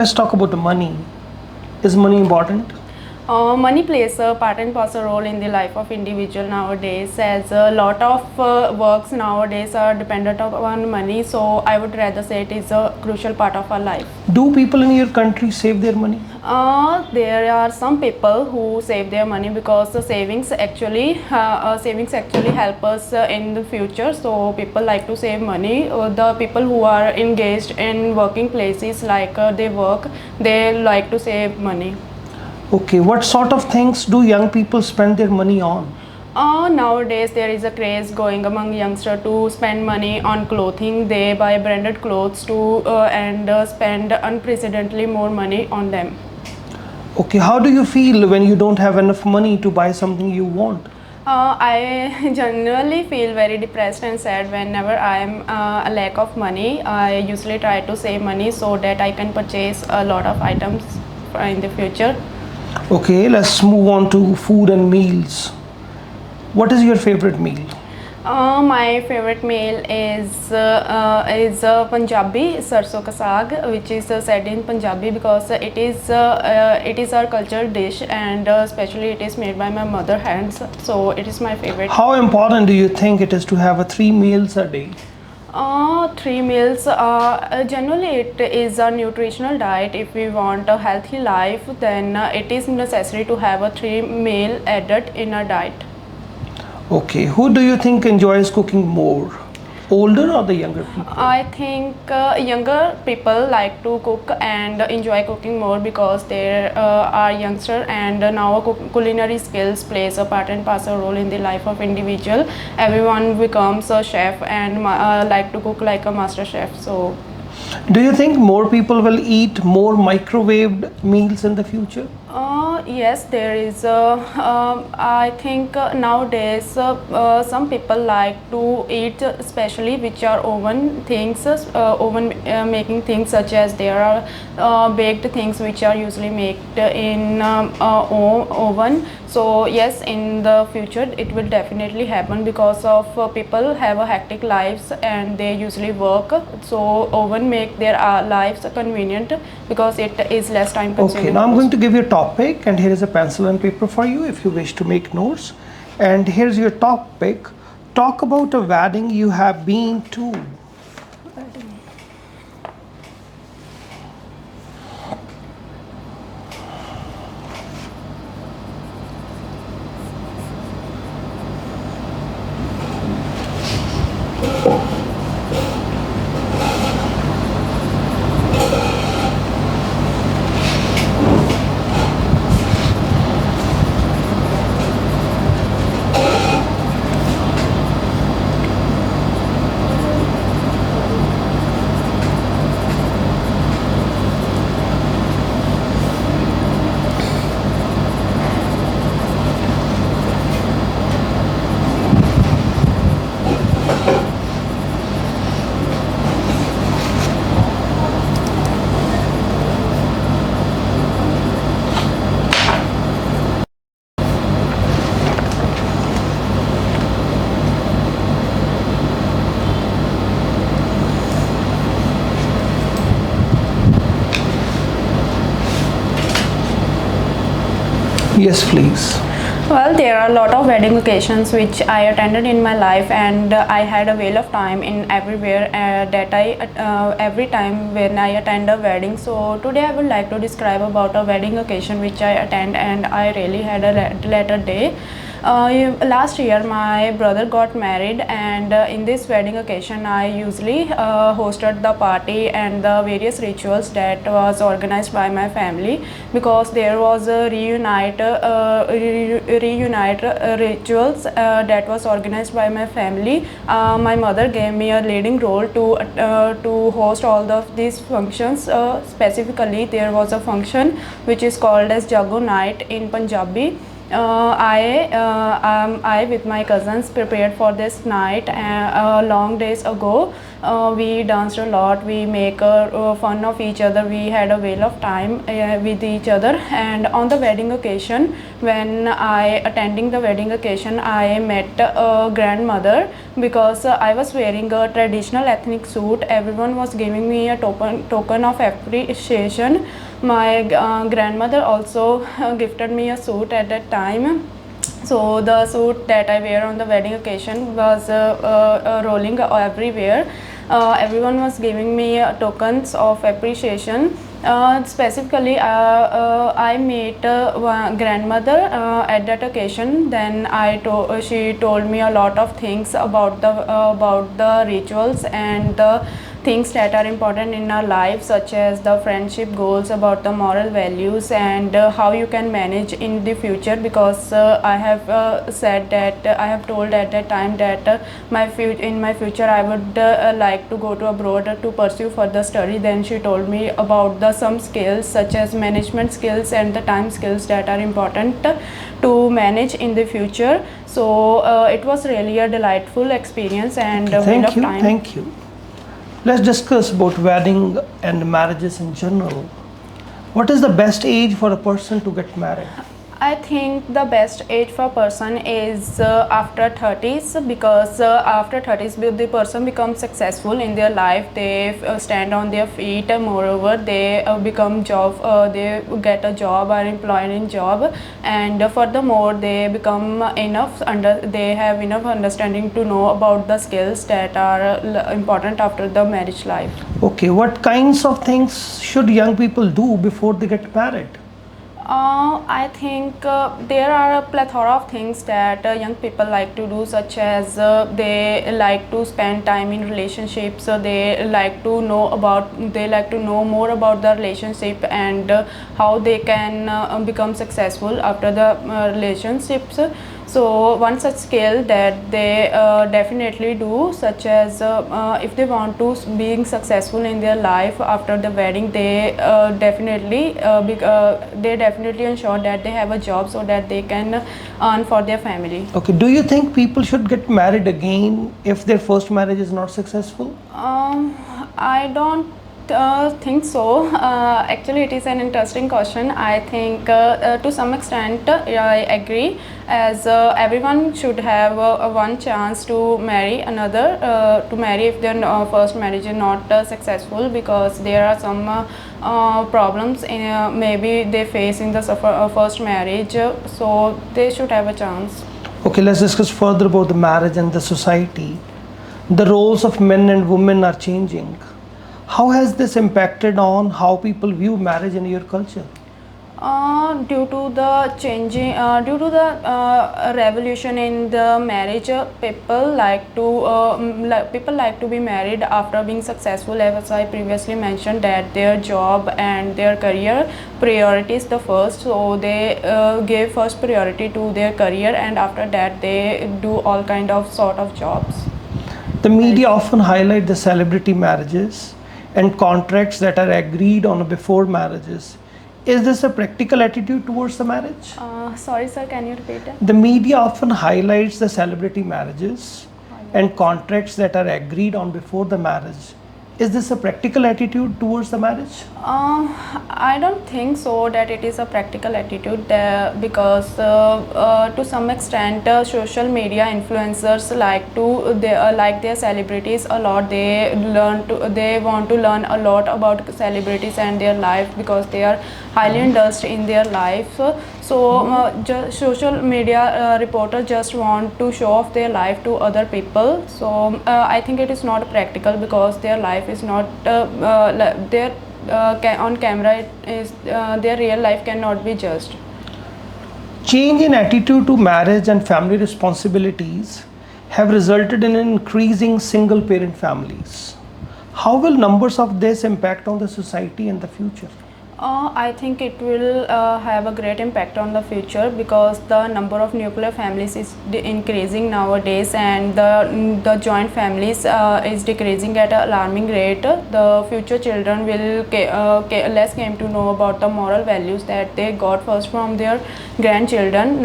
Let's talk about the money. Is money important? Money plays a part and parcel role in the life of individual nowadays, as a lot of works nowadays are dependent upon money. So I would rather say it is a crucial part of our life. Do people in your country save their money? There are some people who save their money because the savings actually help us in the future. So people like to save money. The people who are engaged in working places, like they work, they like to save money. Okay, what sort of things do young people spend their money on? Nowadays there is a craze going among youngsters to spend money on clothing. They buy branded clothes and spend unprecedentedly more money on them. Okay, how do you feel when you don't have enough money to buy something you want? I generally feel very depressed and sad whenever I am a lack of money. I usually try to save money so that I can purchase a lot of items in the future. Okay, let's move on to food and meals. What is your favorite meal? My favorite meal is Punjabi sarson ka saag, which is said in Punjabi because it is our cultural dish, and especially it is made by my mother hands. So it is my favorite. How important do you think it is to have 3 meals a day? 3 meals. Generally, it is a nutritional diet. If we want a healthy life, then it is necessary to have a 3 meal added in our diet. Okay, who do you think enjoys cooking more? Older or the younger people? I think younger people like to cook and enjoy cooking more because they are youngster, and now culinary skills plays a part and parcel role in the life of individual. Everyone becomes a chef and like to cook like a master chef. So Do you think more people will eat more microwaved meals in the future? yes, there is. I think nowadays some people like to eat, especially which are oven things, oven making things, such as there are baked things which are usually made in oven. So yes, in the future it will definitely happen because of people have a hectic lives and they usually work. So oven make their lives convenient because it is less time consuming. Okay, now I'm going to give you a topic, and here is a pencil and paper for you if you wish to make notes. And here's your topic. Talk about a wedding you have been to. Yes, please. Well, there are a lot of wedding occasions which I attended in my life, and I had a whale of time in everywhere that I every time when I attend a wedding. So today I would like to describe about a wedding occasion which I attend, and I really had a latter day. Last year my brother got married, and in this wedding occasion I usually hosted the party and the various rituals that was organized by my family, because there was a reunite rituals that was organized by my family. My mother gave me a leading role to host all of these functions. Specifically, there was a function which is called as Jago Night in Punjabi. I with my cousins prepared for this night long days ago, We danced a lot. We make fun of each other. We had a whale of time with each other. And on the wedding occasion, when I attending the wedding occasion, I met a grandmother because I was wearing a traditional ethnic suit. Everyone was giving me a token of appreciation. My grandmother also gifted me a suit at that time. So the suit that I wear on the wedding occasion was rolling everywhere. Everyone was giving me tokens of appreciation. Specifically, I met one grandmother at that occasion. Then she told me a lot of things about the rituals and the things that are important in our life, such as the friendship goals, about the moral values, and how you can manage in the future. Because I have said that I have told at that time that in my future I would like to go to abroad to pursue further study. Then she told me about some skills such as management skills and the time skills that are important to manage in the future. So it was really a delightful experience and a wheel of time. Thank you. Let's discuss about wedding and marriages in general. What is the best age for a person to get married? I think the best age for a person is after 30s, because after 30s the person becomes successful in their life. They stand on their feet. Moreover, they they get a job, are employed in job, and furthermore they become they have enough understanding to know about the skills that are important after the marriage life. Okay, what kinds of things should young people do before they get married? I think there are a plethora of things that young people like to do, such as they like to spend time in relationships. They like to know more about the relationship and how they can become successful after the relationships. So one such skill that they definitely do, such as if they want to being successful in their life after the wedding, they definitely ensure that they have a job so that they can earn for their family. Okay, do you think people should get married again if their first marriage is not successful? I don't think so. Actually, it is an interesting question. I think to some extent I agree, as everyone should have one chance to marry if their first marriage is not successful, because there are some problems maybe they face in the first marriage, so they should have a chance. Okay, let's discuss further about the marriage and the society. The roles of men and women are changing. How has this impacted on how people view marriage in your culture? Due to the revolution in the marriage, people like to be married after being successful. As I previously mentioned, that their job and their career priority is the first, so they give first priority to their career, and after that they do all kind of sort of jobs. The media often highlight the celebrity marriages and contracts that are agreed on before marriages. Is this a practical attitude towards the marriage? Sorry sir, can you repeat it? The media often highlights the celebrity marriages and contracts that are agreed on before the marriage. Is this a practical attitude towards the marriage? I don't think so that it is a practical attitude because to some extent social media influencers like their celebrities a lot. They want to learn a lot about celebrities and their life, because they are highly indulged in their life. So social media reporters just want to show off their life to other people. So I think it is not practical, because their life is not on camera. Their real life cannot be judged. Change in attitude to marriage and family responsibilities have resulted in increasing single parent families. How will numbers of this impact on the society in the future? I think it will have a great impact on the future because the number of nuclear families is increasing nowadays, and the joint families is decreasing at an alarming rate. The future children will less came to know about the moral values that they got first from their grandchildren,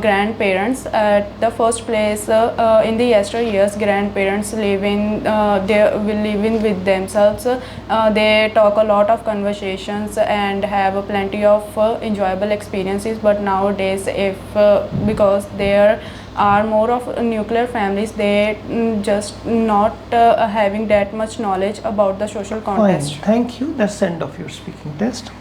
grandparents. At the first place, in the yesteryears, grandparents they will live in with themselves. They talk a lot of conversations and have plenty of enjoyable experiences. But nowadays, if because there are more of nuclear families, they just not having that much knowledge about the social Fine. context. Thank you. That's the end of your speaking test.